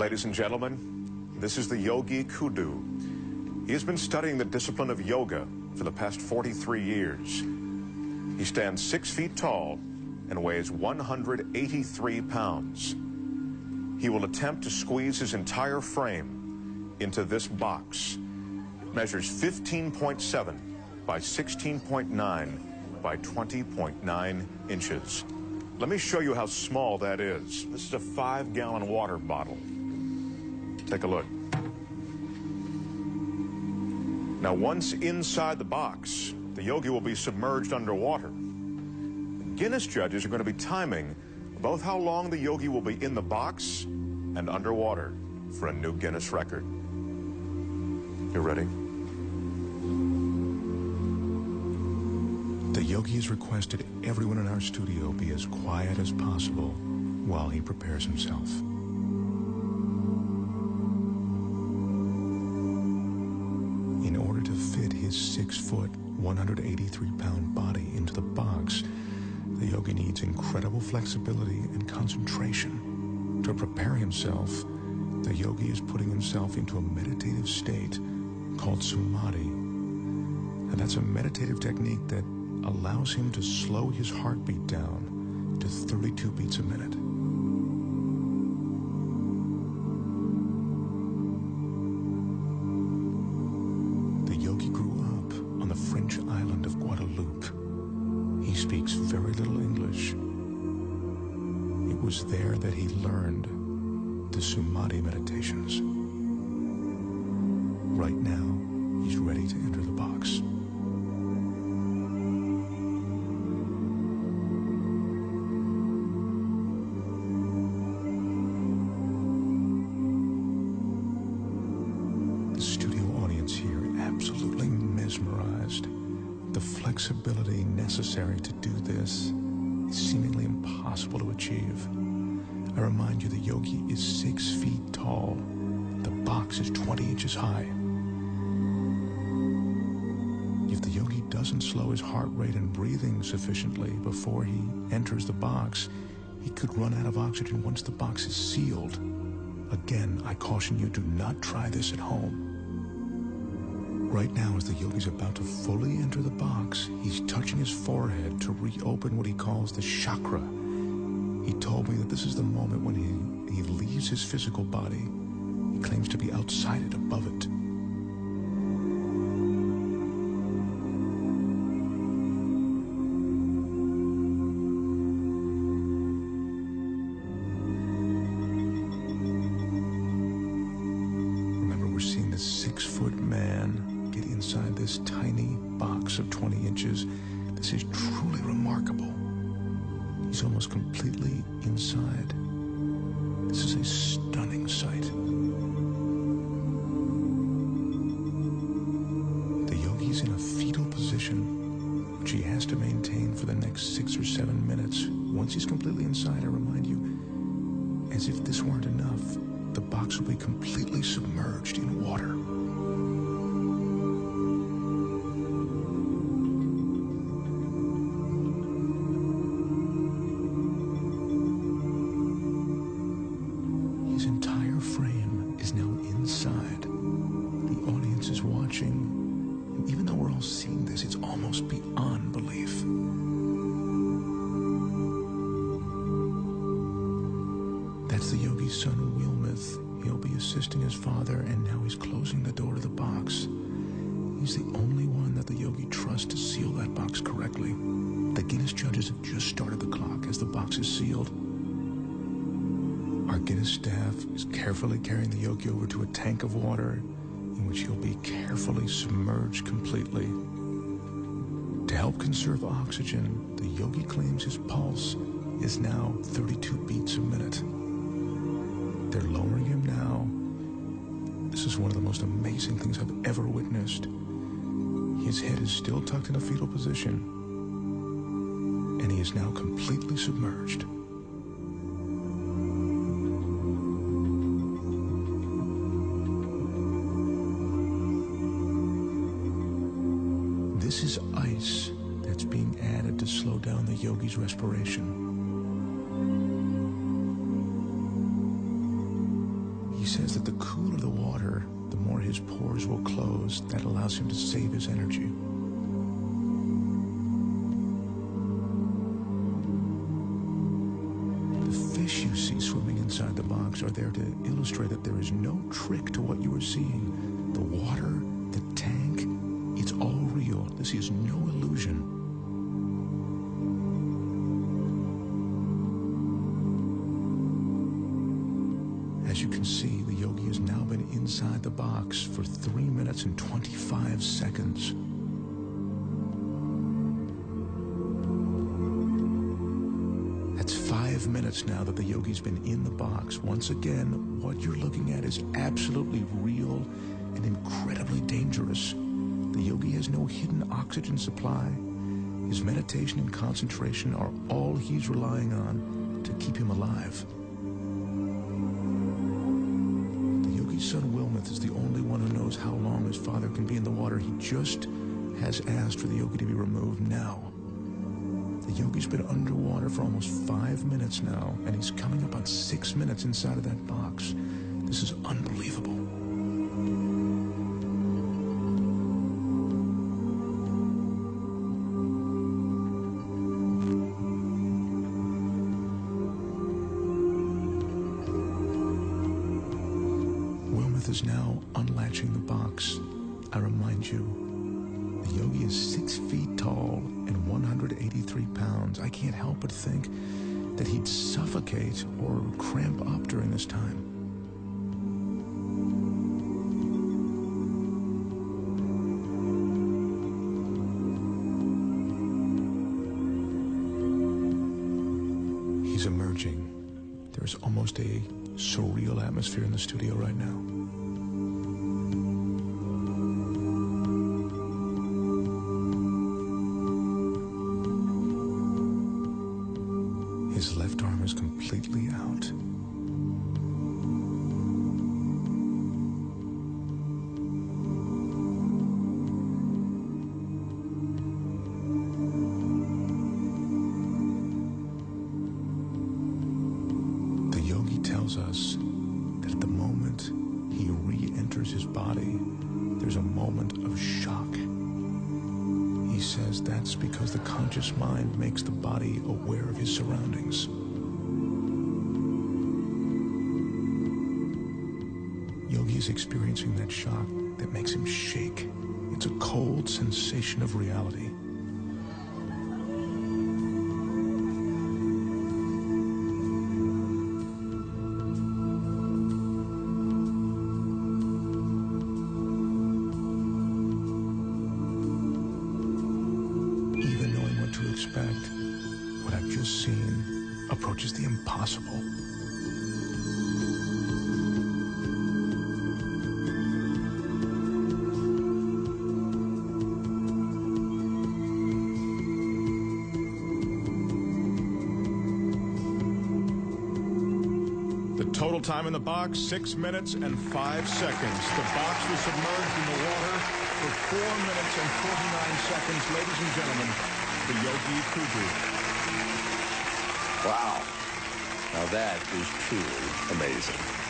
Ladies and gentlemen, this is the yogi Kudu. He has been studying the discipline of yoga for the past 43 years. He stands 6 feet tall and weighs 183 pounds. He will attempt to squeeze his entire frame into this box. It measures 15.7 by 16.9 by 20.9 inches. Let me show you how small that is. This is a 5-gallon water bottle. Take a look. Now, once inside the box, the yogi will be submerged underwater. Guinness judges are going to be timing both how long the yogi will be in the box and underwater for a new Guinness record. You ready? The yogi has requested everyone in our studio be as quiet as possible while he prepares himself. In order to fit his 6-foot, 183-pound body into the box, the yogi needs incredible flexibility and concentration. To prepare himself, the yogi is putting himself into a meditative state called samadhi. And that's a meditative technique that allows him to slow his heartbeat down to 32 beats a minute. The yogi grew up on the French island of Guadeloupe. He speaks very little English. It was there that he learned the samadhi meditations. Right now, he's ready to enter the box. Absolutely mesmerized. The flexibility necessary to do this is seemingly impossible to achieve. I remind you, the yogi is 6 feet tall. The box is 20 inches high. If the yogi doesn't slow his heart rate and breathing sufficiently before he enters the box, he could run out of oxygen once the box is sealed. Again, I caution you, do not try this at home. Right now, as the yogi's about to fully enter the box, he's touching his forehead to reopen what he calls the chakra. He told me that this is the moment when he leaves his physical body. He claims to be outside it, above it. Remember, we're seeing this 6-foot man get inside this tiny box of 20 inches. This is truly remarkable. He's almost completely inside. This is a stunning sight. The yogi's in a fetal position, which he has to maintain for the next 6 or 7 minutes. Once he's completely inside, I remind you, as if this weren't enough, the box will be completely submerged in water. His entire frame is now inside. The audience is watching, and even though we're all seeing this, it's almost beyond belief. That's the yogi's son, Wilmeth. He'll be assisting his father, and now he's closing the door to the box. He's the only one that the yogi trusts to seal that box correctly. The Guinness judges have just started the clock as the box is sealed. Our Guinness staff is carefully carrying the yogi over to a tank of water in which he'll be carefully submerged completely. To help conserve oxygen, the yogi claims his pulse is now 32 beats a minute. They're lowering him now. This is one of the most amazing things I've ever witnessed. His head is still tucked in a fetal position, and he is now completely submerged. This is ice that's being added to slow down the yogi's respiration. He says that the cooler the water, the more his pores will close. That allows him to save his energy. The fish you see swimming inside the box are there to illustrate that there is no trick to what you are seeing. The water, the tank, it's all real. This is no illusion. As you can see, the yogi has now been inside the box for 3 minutes and 25 seconds. That's 5 minutes now that the yogi's been in the box. Once again, what you're looking at is absolutely real and incredibly dangerous. The yogi has no hidden oxygen supply. His meditation and concentration are all he's relying on to keep him alive. Son Wilmoth is the only one who knows how long his father can be in the water. He just has asked for the yogi to be removed now. The yogi's been underwater for almost 5 minutes now, and he's coming up on 6 minutes inside of that box. This is unbelievable. Is now unlatching the box. I remind you, the yogi is 6 feet tall and 183 pounds. I can't help but think that he'd suffocate or cramp up during this time. He's emerging. There's almost a surreal atmosphere in the studio right now. His left arm is completely out. The yogi tells us that at the moment he re-enters his body, there's a moment of shock. He says that's because the conscious mind makes the body aware of his surroundings. Yogi is experiencing that shock that makes him shake. It's a cold sensation of reality. Expect, what I've just seen approaches the impossible. The total time in the box, 6 minutes and 5 seconds. The box was submerged in the water for 4 minutes and 49 seconds. Ladies and gentlemen, the Yogi Kudu. Wow. Now that is truly amazing.